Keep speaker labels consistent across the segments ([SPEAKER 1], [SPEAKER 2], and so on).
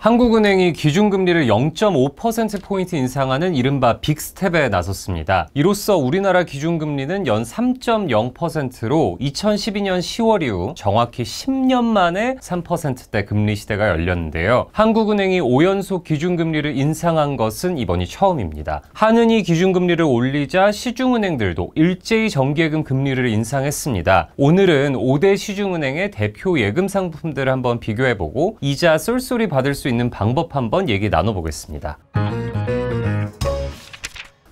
[SPEAKER 1] 한국은행이 기준금리를 0.5%포인트 인상하는 이른바 빅스텝에 나섰습니다. 이로써 우리나라 기준금리는 연 3.0%로 2012년 10월 이후 정확히 10년 만에 3%대 금리 시대가 열렸는데요. 한국은행이 5연속 기준금리를 인상한 것은 이번이 처음입니다. 한은이 기준금리를 올리자 시중은행들도 일제히 정기예금 금리를 인상했습니다. 오늘은 5대 시중은행의 대표 예금 상품들을 한번 비교해보고 이자 쏠쏠히 받을 수 있는 방법 한번 얘기 나눠보겠습니다.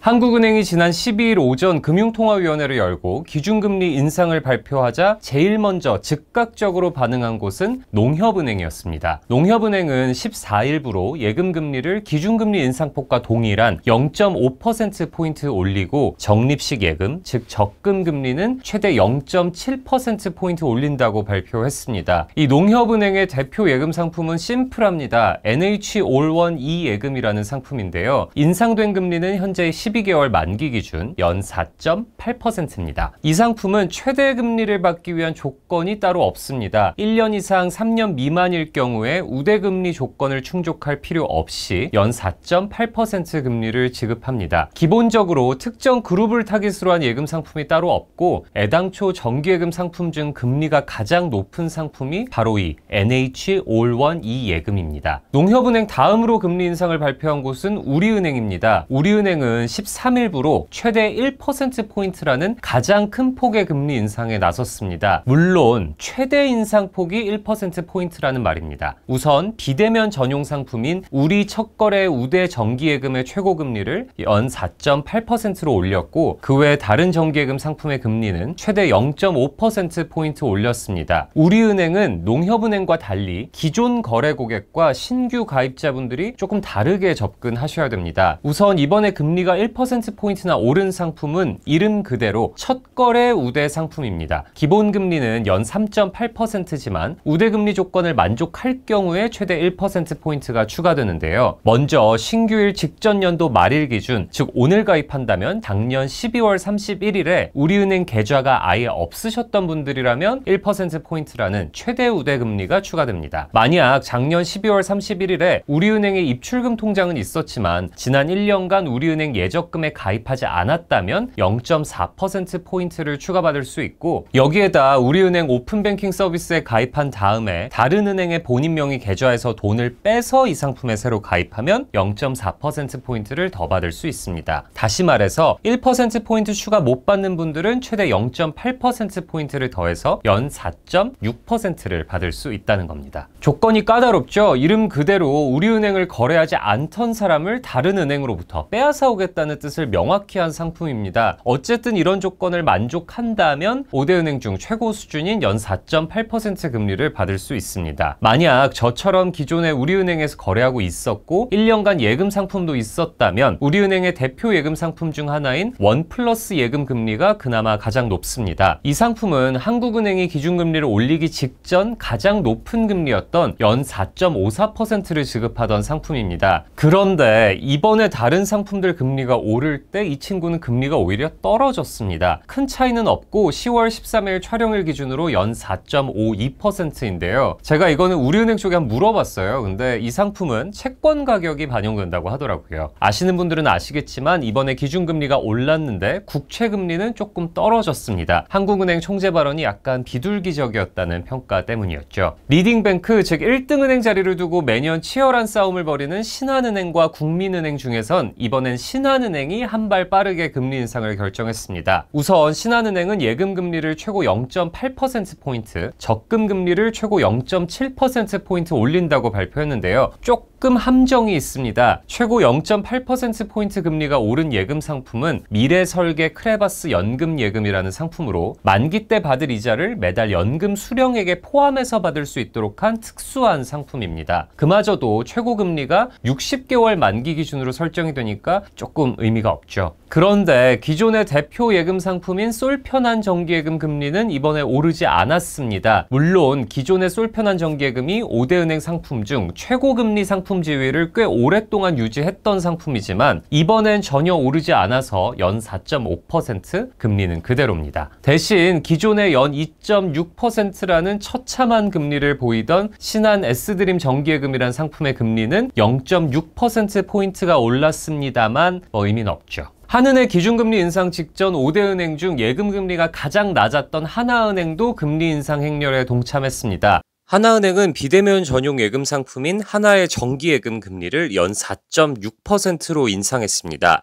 [SPEAKER 1] 한국은행이 지난 12일 오전 금융통화위원회를 열고 기준금리 인상을 발표하자 제일 먼저 즉각적으로 반응한 곳은 농협은행이었습니다. 농협은행은 14일부로 예금금리를 기준금리 인상폭과 동일한 0.5%포인트 올리고 적립식 예금, 즉 적금금리는 최대 0.7%포인트 올린다고 발표했습니다. 이 농협은행의 대표 예금 상품은 심플합니다. NH 올1 2 예금이라는 상품인데요. 인상된 금리는 현재 12개월 만기 기준 연 4.8%입니다. 이 상품은 최대 금리를 받기 위한 조건이 따로 없습니다. 1년 이상 3년 미만일 경우에 우대금리 조건을 충족할 필요 없이 연 4.8% 금리를 지급합니다. 기본적으로 특정 그룹을 타깃으로 한 예금 상품이 따로 없고 애당초 정기예금 상품 중 금리가 가장 높은 상품이 바로 이 NH 올1 2 예금입니다. 농협은행 다음으로 금리 인상을 발표한 곳은 우리은행입니다. 우리은행은 13일부로 최대 1%포인트라는 가장 큰 폭의 금리 인상에 나섰습니다. 물론 최대 인상폭이 1%포인트라는 말입니다. 우선 비대면 전용 상품인 우리 첫거래 우대 정기예금의 최고금리를 연 4.8%로 올렸고 그 외 다른 정기예금 상품의 금리는 최대 0.5%포인트 올렸습니다. 우리은행은 농협은행과 달리 기존 거래 고객과 신규 가입자분들이 조금 다르게 접근하셔야 됩니다. 우선 이번에 금리가 1%포인트나 오른 상품은 이름 그대로 첫거래 우대 상품입니다. 기본 금리는 연 3.8%지만 우대금리 조건을 만족할 경우에 최대 1%포인트가 추가되는데요. 먼저 신규일 직전 연도 말일 기준, 즉 오늘 가입한다면 작년 12월 31일에 우리은행 계좌가 아예 없으셨던 분들이라면 1%포인트라는 최대 우대금리가 추가됩니다. 만약 작년 12월 31일에 우리은행에 입출금 통장은 있었지만 지난 1년간 우리은행 예적금에 가입하지 않았다면 0.4%포인트를 추가받을 수 있고 여기에다 우리은행 오픈뱅킹 서비스에 가입한 다음에 다른 은행의 본인 명의 계좌에서 돈을 빼서 이 상품에 새로 가입하면 0.4%포인트를 더 받을 수 있습니다. 다시 말해서 1%포인트 추가 못 받는 분들은 최대 0.8%포인트를 더해서 연 4.6%를 받을 수 있다는 겁니다. 조건이 까다롭죠? 이름 그대로 우리은행을 거래하지 않던 사람을 다른 은행으로부터 빼앗아 오겠다는 뜻을 명확히 한 상품입니다. 어쨌든 이런 조건을 만족한다면 5대 은행 중 최고 수준인 연 4.8% 금리를 받을 수 있습니다. 만약 저처럼 기존에 우리은행에서 거래하고 있었고 1년간 예금 상품도 있었다면 우리은행의 대표 예금 상품 중 하나인 원플러스 예금 금리가 그나마 가장 높습니다. 이 상품은 한국은행이 기준금리를 올리기 직전 가장 높은 금리였던 연 4.54%를 지급하던 상품입니다. 그런데 이번에 다른 상품들 금리가 오를 때 이 친구는 금리가 오히려 떨어졌습니다. 큰 차이는 없고 10월 13일 촬영일 기준으로 연 4.52%인데요. 제가 이거는 우리은행 쪽에 한번 물어봤어요. 근데 이 상품은 채권 가격이 반영된다고 하더라고요. 아시는 분들은 아시겠지만 이번에 기준금리가 올랐는데 국채금리는 조금 떨어졌습니다. 한국은행 총재 발언이 약간 비둘기적이었다는 평가 때문이었죠. 리딩뱅크, 즉 1등은행 자리를 두고 매년 치열한 싸움을 벌이는 신한은행과 국민은행 중에선 이번엔 신한은행이 한 발 빠르게 금리 인상을 결정했습니다. 우선 신한은행은 예금금리를 최고 0.8%포인트, 적금금리를 최고 0.7%포인트 올린다고 발표했는데요. 조금 함정이 있습니다. 최고 0.8%포인트 금리가 오른 예금 상품은 미래설계 크레바스 연금예금이라는 상품으로 만기 때 받을 이자를 매달 연금 수령액에 포함해서 받을 수 있도록 한 특수한 상품입니다. 그마저도 최고 금리가 60개월 만기 기준으로 설정이 되니까 조금 좀 의미가 없죠. 그런데 기존의 대표 예금 상품인 솔편한 정기예금 금리는 이번에 오르지 않았습니다. 물론 기존의 솔편한 정기예금이 5대 은행 상품 중 최고금리 상품 지위를 꽤 오랫동안 유지했던 상품이지만 이번엔 전혀 오르지 않아서 연 4.5%, 금리는 그대로입니다. 대신 기존의 연 2.6%라는 처참한 금리를 보이던 신한 S드림 정기예금이란 상품의 금리는 0.6%포인트가 올랐습니다만 의미는 없죠. 한은의 기준금리 인상 직전 5대 은행 중 예금금리가 가장 낮았던 하나은행도 금리 인상 행렬에 동참했습니다. 하나은행은 비대면 전용 예금 상품인 하나의 정기예금 금리를 연 4.6%로 인상했습니다.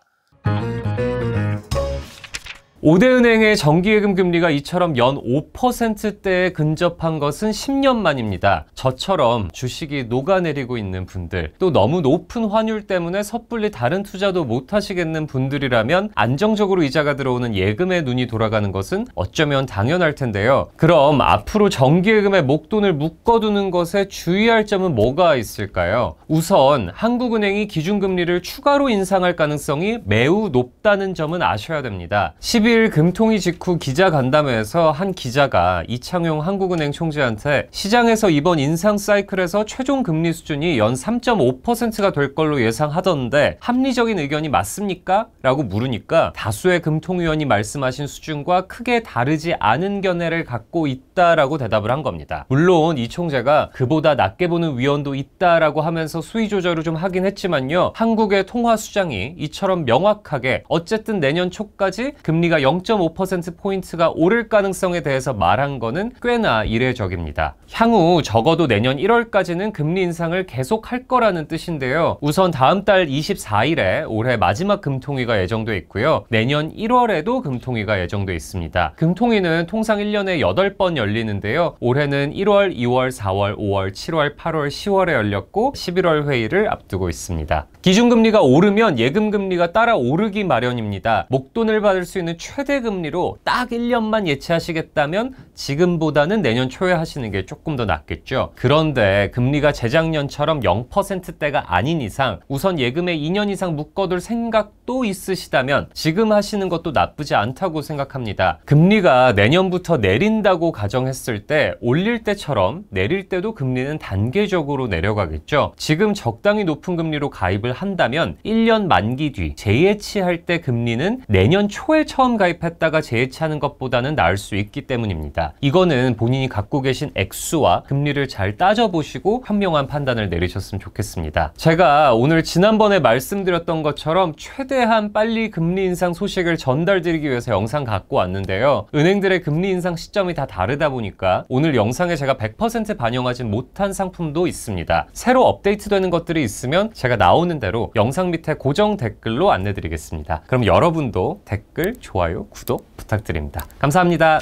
[SPEAKER 1] 5대 은행의 정기예금 금리가 이처럼 연 5%대에 근접한 것은 10년 만입니다. 저처럼 주식이 녹아내리고 있는 분들, 또 너무 높은 환율 때문에 섣불리 다른 투자도 못 하시겠는 분들이라면 안정적으로 이자가 들어오는 예금에 눈이 돌아가는 것은 어쩌면 당연할 텐데요. 그럼 앞으로 정기예금에 목돈을 묶어두는 것에 주의할 점은 뭐가 있을까요? 우선 한국은행이 기준금리를 추가로 인상할 가능성이 매우 높다는 점은 아셔야 됩니다. 12일 금통위 직후 기자간담회에서 한 기자가 이창용 한국은행 총재한테 시장에서 이번 인상 사이클에서 최종 금리 수준이 연 3.5%가 될 걸로 예상하던데 합리적인 의견이 맞습니까? 라고 물으니까 다수의 금통위원이 말씀하신 수준과 크게 다르지 않은 견해를 갖고 있다라고 대답을 한 겁니다. 물론 이 총재가 그보다 낮게 보는 위원도 있다라고 하면서 수위 조절을 좀 하긴 했지만요. 한국의 통화 수장이 이처럼 명확하게 어쨌든 내년 초까지 금리가 0.5%포인트가 오를 가능성에 대해서 말한 거는 꽤나 이례적입니다. 향후 적어도 내년 1월까지는 금리 인상을 계속할 거라는 뜻인데요. 우선 다음 달 24일에 올해 마지막 금통위가 예정돼 있고요. 내년 1월에도 금통위가 예정돼 있습니다. 금통위는 통상 1년에 8번 열리는데요. 올해는 1월, 2월, 4월, 5월, 7월, 8월, 10월에 열렸고 11월 회의를 앞두고 있습니다. 기준금리가 오르면 예금금리가 따라 오르기 마련입니다. 목돈을 받을 수 있는 최대 금리로 딱 1년만 예치하시겠다면 지금보다는 내년 초에 하시는 게 조금 더 낫겠죠. 그런데 금리가 재작년처럼 0%대가 아닌 이상 우선 예금에 2년 이상 묶어둘 생각도 있으시다면 지금 하시는 것도 나쁘지 않다고 생각합니다. 금리가 내년부터 내린다고 가정했을 때 올릴 때처럼 내릴 때도 금리는 단계적으로 내려가겠죠. 지금 적당히 높은 금리로 가입을 한다면 1년 만기 뒤 재예치할 때 금리는 내년 초에 처음 가입했다가 재예치하는 것보다는 나을 수 있기 때문입니다. 이거는 본인이 갖고 계신 액수와 금리를 잘 따져보시고 현명한 판단을 내리셨으면 좋겠습니다. 제가 오늘 지난번에 말씀드렸던 것처럼 최대한 빨리 금리 인상 소식을 전달드리기 위해서 영상 갖고 왔는데요. 은행들의 금리 인상 시점이 다 다르다 보니까 오늘 영상에 제가 100% 반영하진 못한 상품도 있습니다. 새로 업데이트되는 것들이 있으면 제가 나오는 대로 영상 밑에 고정 댓글로 안내드리겠습니다. 그럼 여러분도 댓글, 좋아요, 구독 부탁드립니다. 감사합니다.